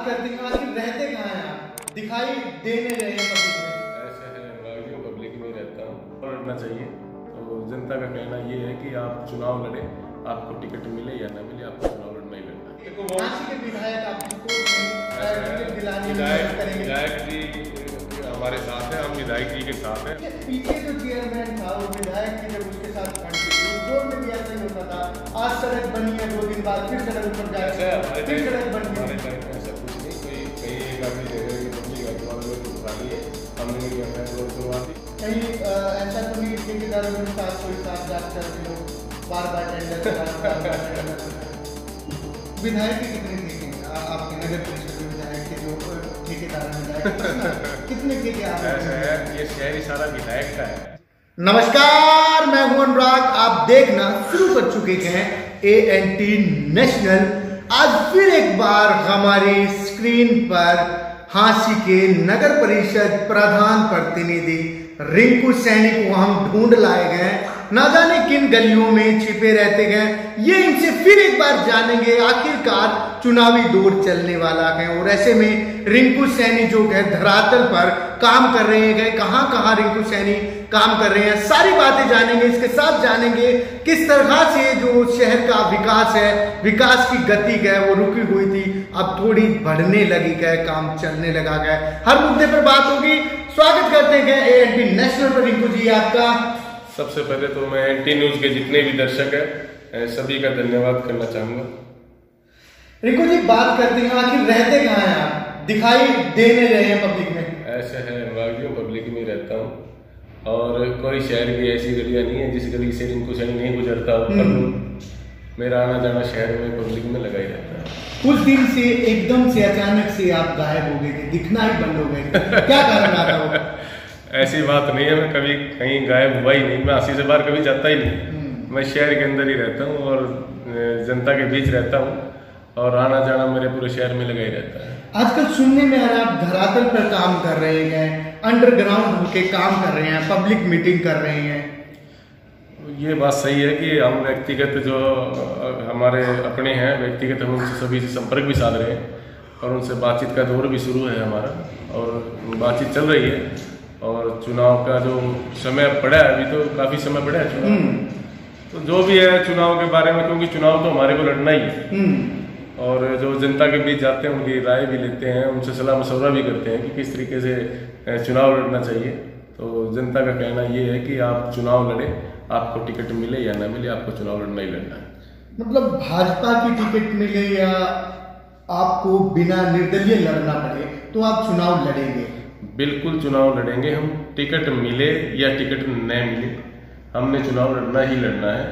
बात करते हैं आखिर रहते कहाँ हैं आप? दिखाई देने रहे हैं पब्लिक में। ऐसे है, मैं पब्लिक में रहता हूँ और लड़ना चाहिए। तो जनता का कहना ये है कि आप चुनाव लड़े, आपको टिकट मिले या ना मिले, आपको चुनाव लड़ना ही लड़ना है। झांसी के विधायक आपकी कोर्ट में टिकट दिलाने में मदद करेंगे। विधायक जी हमारे साथ है, हम विधायक जी के साथ हैं। पीछे जो चेयरमैन था वो विधायक की जब उसके साथ खड़ी थी उस दौर में भी ऐसा ही होता था। आज सड़क बनी है, 2 दिन बाद फिर सड़क ऊपर जाए, फिर सड़क बन गई। ऐसा कुछ नहीं, कोई कहीं एक आदमी जगह की पब्लिक वालों को उठा लिए, हमने भी अपना रोड करवा दी। कहीं ऐसा तो नहीं ठेकेदारों के साथ कोई साथ जात करते लोग बार-बार टेंडर विधायक की कितने देखेंगे आपके नगर परिषद में विधायक के जो ठेकेदार विधायक कितने के क्या है? ये शहर सारा विधायक का है। नमस्कार, मैं हूं अनुराग। आप देखना शुरू कर चुके हैं ANT नेशनल। आज फिर एक बार हमारी स्क्रीन पर झांसी के नगर परिषद प्रधान प्रतिनिधि रिंकू सैनी को हम ढूंढ लाए गए। ना जाने किन गलियों में छिपे रहते गए, ये इनसे फिर एक बार जानेंगे। आखिरकार चुनावी दौर चलने वाला है और ऐसे में रिंकू सैनी जो है धरातल पर काम कर रहे हैं, कहां कहां रिंकू सैनी काम कर रहे हैं, सारी बातें जानेंगे। इसके साथ जानेंगे किस तरह से जो शहर का विकास है, विकास की गति है वो रुकी हुई थी, अब थोड़ी बढ़ने लगी है, काम चलने लगा है। हर मुद्दे पर बात होगी। स्वागत करते हैं ANT नेशनल पर रिंकू जी आपका। सबसे पहले तो मैं NT न्यूज के जितने भी दर्शक हैं सभी का धन्यवाद करना चाहूंगा। रिंकू जी बात करते हैं आखिर रहते कहाँ हैं आप? दिखाई देने रहे हैं पब्लिक में। ऐसे है, मैं पब्लिक में रहता हूँ और कोई शहर की ऐसी गलियां नहीं है जिस गली से रिंकू सैनी नहीं गुजरता हो। मेरा आना जाना शहर में पब्लिक में लगा ही रहता है। कुछ दिन से एकदम से अचानक से आप गायब हो गए थे, दिखना ही बंद हो गए थे, क्या कारण आता हो? ऐसी बात नहीं है, मैं कभी कहीं गायब हुआ ही नहीं। मैं झांसी से बाहर कभी जाता ही नहीं। मैं शहर के अंदर ही रहता हूँ और जनता के बीच रहता हूँ और आना जाना मेरे पूरे शहर में लगा ही रहता है। आजकल सुनने में आ रहा है आप धरातल पर काम कर रहे हैं, अंडरग्राउंड होके काम कर रहे हैं, पब्लिक मीटिंग कर रहे हैं। ये बात सही है कि हम व्यक्तिगत जो हमारे अपने हैं व्यक्तिगत, हम उनसे सभी से संपर्क भी साध रहे हैं और उनसे बातचीत का दौर भी शुरू है हमारा और बातचीत चल रही है। और चुनाव का जो समय पड़ा है, अभी तो काफी समय पड़ा है चुनाव, तो जो भी है चुनाव के बारे में, क्योंकि चुनाव तो हमारे को लड़ना ही है और जो जनता के बीच जाते हैं उनकी राय भी लेते हैं, उनसे सलाह मशवरा भी करते हैं कि किस तरीके से चुनाव लड़ना चाहिए। तो जनता का कहना ये है कि आप चुनाव लड़े, आपको टिकट मिले या ना मिले, आपको चुनाव लड़ना ही लड़ना है। मतलब भाजपा की टिकट मिले या आपको बिना निर्दलीय लड़ना पड़े तो आप चुनाव लड़ेंगे? बिल्कुल चुनाव लड़ेंगे हम, टिकट मिले या टिकट न मिले, हमने चुनाव लड़ना ही लड़ना है।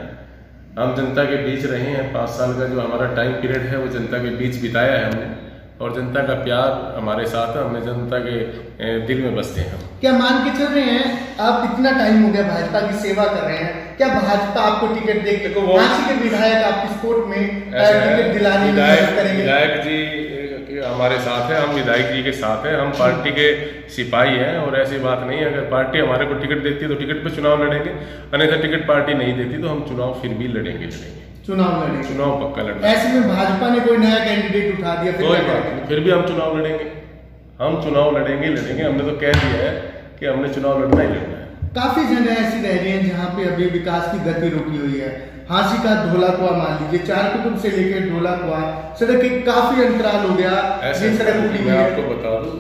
हम जनता के बीच रहे हैं, 5 साल का जो हमारा टाइम पीरियड है वो जनता के बीच बिताया है हमने और जनता का प्यार हमारे साथ है, हमने जनता के दिल में बसते हैं। क्या मान के चल रहे हैं आप, इतना टाइम हो गया भाजपा की सेवा कर रहे हैं, क्या भाजपा आपको टिकट दे के झांसी के विधायक आपकी सपोर्ट में टिकट दिलाने में मदद करेंगे? विधायक जी हमारे साथ है, हम विधायक जी के साथ हैं, हम पार्टी के सिपाही हैं और ऐसी बात नहीं है। अगर पार्टी हमारे को टिकट देती है तो टिकट पे चुनाव लड़ेंगे, अन्यथा टिकट पार्टी नहीं देती तो हम चुनाव फिर भी लड़ेंगे। चुनाव पक्का लड़ेंगे। ऐसे में भाजपा ने कोई नया कैंडिडेट उठा दिया फिर भी हम चुनाव लड़ेंगे, हम चुनाव लड़ेंगे। हमने तो कह दिया है कि हमने चुनाव लड़ना ही लड़ना है। काफी जगह ऐसी रह रही है जहाँ पे अभी विकास की गति रुकी हुई है। झांसी का धौलाकुआं मान लीजिए, 4 कुतुब से लेकर धौलाकुआं सड़क के काफी अंतराल हो गया। ऐसे मैं आपको बता दूं,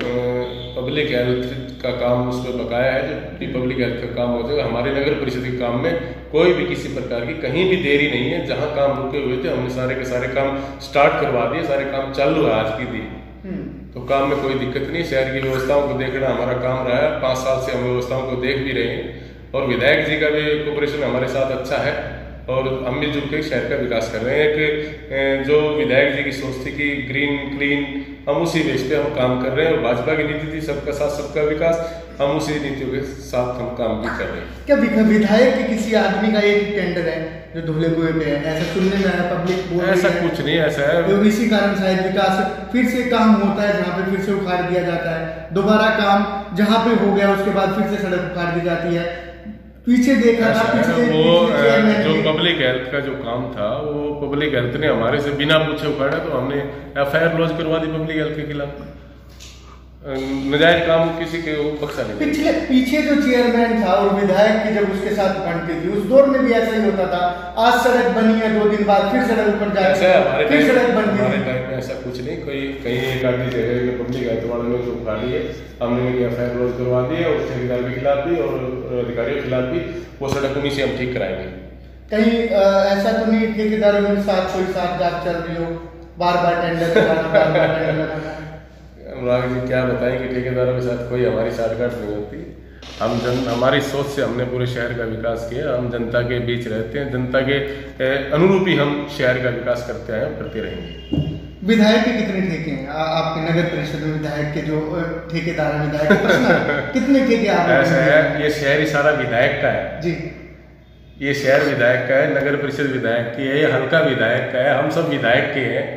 पब्लिक हेल्थ का काम उसमें बकाया है। जो पब्लिक हेल्थ का काम हो जाएगा, हमारे नगर परिषद के काम में कोई भी किसी प्रकार की कहीं भी देरी नहीं है। जहाँ काम रुके हुए थे हमने सारे के सारे काम स्टार्ट करवा दिए, सारे काम चालू है आज की दिन। तो काम में कोई दिक्कत नहीं। शहर की व्यवस्थाओं को देखना हमारा काम रहा है, 5 साल से हम व्यवस्थाओं को देख भी रहे हैं और विधायक जी का भी कोऑपरेशन हमारे साथ अच्छा है और हम मिलजुल के शहर का विकास कर रहे हैं। एक जो विधायक जी की सोच थी कि ग्रीन क्लीन, हम उसी बेस पे हम काम कर रहे हैं और भाजपा की नीति थी सबका साथ सबका विकास, हम उसी नीतियों के साथ हम काम भी कर रहे हैं। क्या विधायक के किसी आदमी का एक टेंडर है जो धौलाकुएं पे है, ऐसा सुनने में आया, पब्लिक बोल रही है? ऐसा कुछ नहीं, ऐसा है तो इसी कारण शायद विकास फिर से काम होता है, जहाँ पे फिर से उखाड़ दिया जाता है, दोबारा काम जहाँ पे हो गया उसके बाद फिर से सड़क उखाड़ दी जाती है। पीछे देखा था, वो जो पब्लिक हेल्थ का जो काम था वो पब्लिक हेल्थ ने हमारे से बिना पूछे उखाड़ा, तो हमने FIR लॉन्च करवा दी पब्लिक हेल्थ के खिलाफ। नजायज काम किसी के बख्शा नहीं। पीछे जो चेयरमैन था और विधायक की जब उसके साथ बनती थी, उस दौर में भी ऐसा ही होता था। आज सड़क बनी है, 2 दिन बाद फिर सड़क ऊपर जाती है, फिर सड़क बन गई। हमारे टाइम में ऐसा कुछ नहीं, कोई कहीं एक आधी जगह में पब्लिक हेल्थ वालों ने जो उखाड़ी है, हमने उनकी FIR लॉन्च करवा दी है, और ठेकेदार के खिलाफ भी और अधिकारियों के खिलाफ भी। वो सड़क उन्हीं से हम ठीक कराएंगे। कहीं ऐसा तो नहीं ठेकेदारों के साथ कोई साथ चल रही हो, बार बार टेंडर लगाना? अनुराग जी क्या बताएं कि ठेकेदारों के साथ कोई हमारी साठगांठ नहीं होती। हमारी सोच से हमने पूरे शहर का विकास किया। हम जनता के बीच रहते हैं, जनता के अनुरूप ही हम शहर का विकास करते आए, करते रहेंगे। विधायक के कितने ठेके हैं आपके नगर परिषद में? विधायक के जो ठेकेदार हैं, विधायक कितने ठेके आप? ऐसा है, ये शहर ही सारा विधायक का है जी। ये शहर विधायक का है, नगर परिषद विधायक की है, ये हल्का विधायक का है, हम सब विधायक के हैं।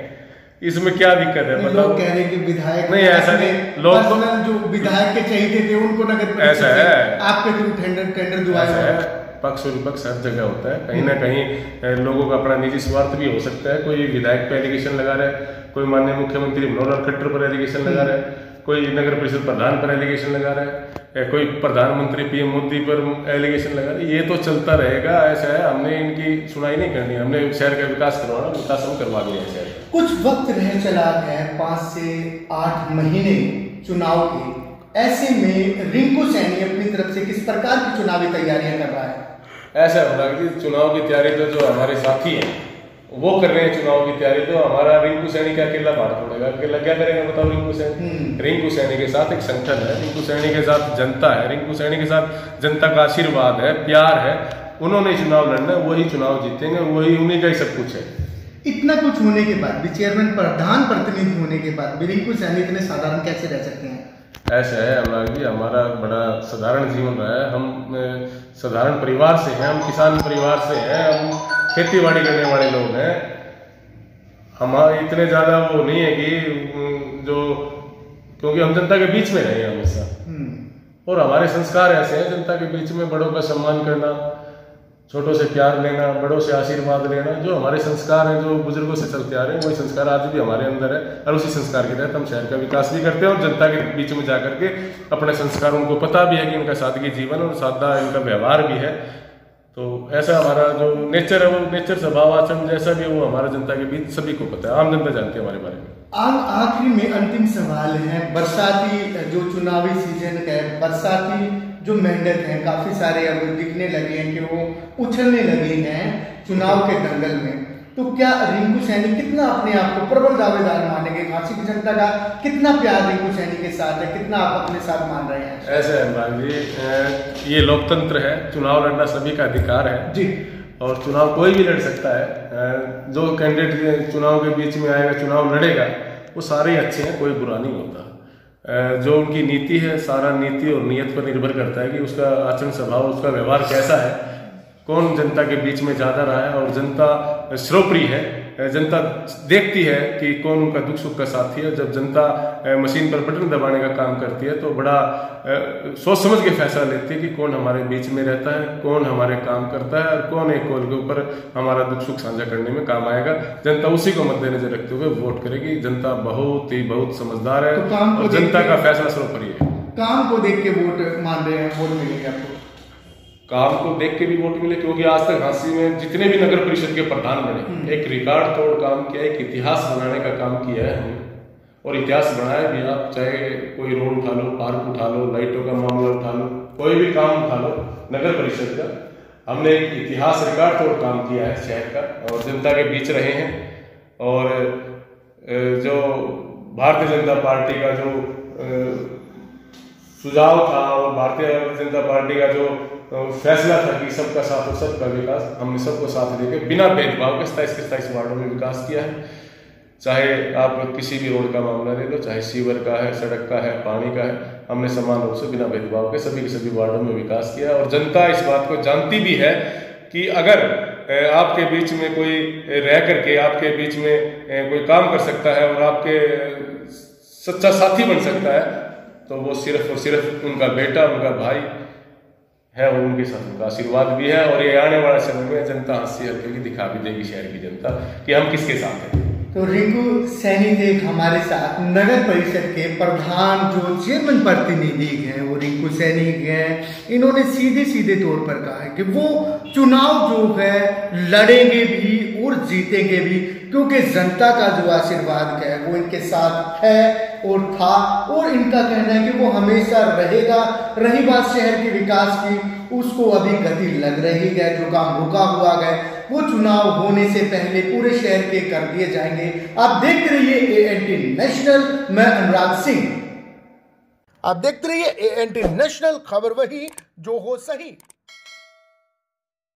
इसमें क्या दिक्कत है? मतलब लोग कह रहे हैं कि विधायक नहीं, ऐसा नहीं। लोग तो जो विधायक के चाहिए थे उनको नगर परिषद ऐसा है, आपके थ्रू टेंडर जो है। पक्ष और विपक्ष हर जगह होता है। कहीं ना कहीं लोगों का अपना निजी स्वार्थ भी हो सकता है। कोई विधायक पर एलिगेशन लगा रहा है, कोई माननीय मुख्यमंत्री मनोहर लाल खट्टर पर एलिगेशन लगा रहा है, कोई नगर परिषद प्रधान पर एलिगेशन लगा रहा है, कोई प्रधानमंत्री PM मोदी पर एलिगेशन लगा रहा है। ये तो चलता रहेगा। ऐसा है, हमने इनकी सुनाई नहीं करनी, हमने शहर का विकास करवाना, विकास हम करवा दिया शहर। कुछ वक्त रह चला है, 5 से 8 महीने चुनाव के। ऐसे में रिंकू सैनी अपनी तरफ से किस प्रकार की चुनावी तैयारियां कर रहा है? ऐसा होगा कि चुनाव की तैयारी तो जो हमारे साथी हैं वो कर रहे हैं चुनाव की तैयारी, तो हमारा रिंकू सैनी का अकेला भार पड़ेगा। अकेला क्या करेंगे बताओ? रिंकू सैनी, रिंकू सैनी के साथ एक संगठन है, रिंकू सैनी के साथ जनता है, रिंकू सैनी के साथ जनता का आशीर्वाद है, प्यार है। उन्होंने चुनाव लड़ना, वही चुनाव जीतेंगे, वही उन्हीं का ही सब कुछ है। इतना कुछ होने के बाद भी, चेयरमैन प्रधान प्रतिनिधि होने के बाद भी रिंकू सैनी इतने साधारण कैसे रह सकते हैं? ऐसा है अनुराग जी, हमारा बड़ा साधारण जीवन रहा है। हम साधारण परिवार से हैं, हम किसान परिवार से हैं, हम खेती बाड़ी करने वाले लोग हैं। हमारे इतने ज़्यादा वो नहीं है कि जो, क्योंकि हम जनता के बीच में रहे हैं हमेशा, और हमारे संस्कार ऐसे हैं जनता के बीच में बड़ों का सम्मान करना, छोटों से प्यार लेना, बड़ों से आशीर्वाद लेना, जो हमारे संस्कार हैं, जो बुजुर्गों से चलते आ रहे हैं, वही संस्कार आज भी हमारे अंदर है। और उसी संस्कार के तहत हम शहर का विकास भी करते हैं, और जनता के बीच में जाकर के अपने संस्कार, उनको पता भी है कि इनका सादगी जीवन और सादा इनका व्यवहार भी है। तो ऐसा हमारा जो नेचर है, वो नेचर, स्वभाव, आचरण जैसा भी है, वो हमारा जनता के बीच सभी को पता है, आम जनता जानती है हमारे बारे में। आखिरी में अंतिम सवाल है, बरसाती जो चुनावी सीजन है, बरसाती जो मेंढक हैं काफी सारे अब दिखने लगे हैं कि वो उछलने लगे हैं चुनाव के दंगल में, तो क्या रिंकू सैनी कितना अपने आप को प्रबल दावेदार मानेंगे? झांसी की जनता का कितना प्यार रिंकू सैनी के साथ है, कितना आप अपने साथ मान रहे हैं? ऐसे है अनुराग जी, ये लोकतंत्र है, चुनाव लड़ना सभी का अधिकार है जी, और चुनाव कोई भी लड़ सकता है। जो कैंडिडेट चुनाव के बीच में आएगा, चुनाव लड़ेगा, वो सारे अच्छे हैं, कोई बुरा नहीं होता। जो उनकी नीति है, सारा नीति और नीयत पर निर्भर करता है कि उसका आचरण, स्वभाव, उसका व्यवहार कैसा है, कौन जनता के बीच में ज्यादा रहा है, और जनता सर्वप्रिय है। जनता देखती है कि कौन उनका दुख सुख का साथी है। जब जनता मशीन पर बटन दबाने का काम करती है, तो बड़ा सोच समझ के फैसला लेती है कि कौन हमारे बीच में रहता है, कौन हमारे काम करता है, और कौन एक कॉल के ऊपर हमारा दुख सुख साझा करने में काम आएगा। जनता उसी को मद्देनजर रखते हुए वोट करेगी। जनता बहुत समझदार है, तो और जनता का फैसला सर्वोपरि है। काम को देख के वोट मान रहे हैं, वोट मिलेगा आपको? काम को देख के भी वोट मिले, क्योंकि आज तक झांसी में जितने भी नगर परिषद के प्रधान बने, एक रिकॉर्ड तोड़ काम किया, एक इतिहास बनाने का काम किया है हमने, और इतिहास बनाया भी। आप चाहे कोई रोड उठा लो, पार्क उठा लो, लाइटों का मामला उठा लो, कोई भी काम उठा लो नगर परिषद का, हमने एक इतिहास रिकॉर्ड तोड़ काम किया है शहर का, और जनता के बीच रहे हैं। और जो भारतीय जनता पार्टी का जो सुझाव था, और भारतीय जनता पार्टी का जो फैसला था कि सबका साथ और सबका विकास, हमने सबको साथ देकर बिना भेदभाव के 27 वार्डों में विकास किया है। चाहे आप किसी भी रोड का मामला ले लो, चाहे सीवर का है, सड़क का है, पानी का है, हमने समान रूप से बिना भेदभाव के सभी के सभी वार्डों में विकास किया। और जनता इस बात को जानती भी है कि अगर आपके बीच में कोई रह करके आपके बीच में कोई काम कर सकता है और आपके सच्चा साथी बन सकता है, तो वो सिर्फ और सिर्फ उनका बेटा, उनका भाई है और उनके साथ उनका आशीर्वाद भी है। और ये आने वाला समय में जनता हंस से करके दिखा भी देगी शहर की जनता कि हम किसके साथ हैं। तो रिंकू सैनी थे हमारे साथ, नगर परिषद के प्रधान जो चेयरमैन प्रतिनिधि हैं वो रिंकू सैनी हैं। इन्होंने सीधे सीधे तौर पर कहा है कि वो चुनाव जो है लड़ेंगे भी और जीतेंगे भी, क्योंकि जनता का जो आशीर्वाद है वो इनके साथ है और था, और इनका कहना है कि वो हमेशा रहेगा। रही बात शहर के विकास की, उसको अभी गति लग रही है। जो काम रुका हुआ है वो चुनाव होने से पहले पूरे शहर के कर दिए जाएंगे। आप देखते रहिए ANT नेशनल, मैं अनुराग सिंह। आप देखते रहिए ANT नेशनल, खबर वही जो हो सही।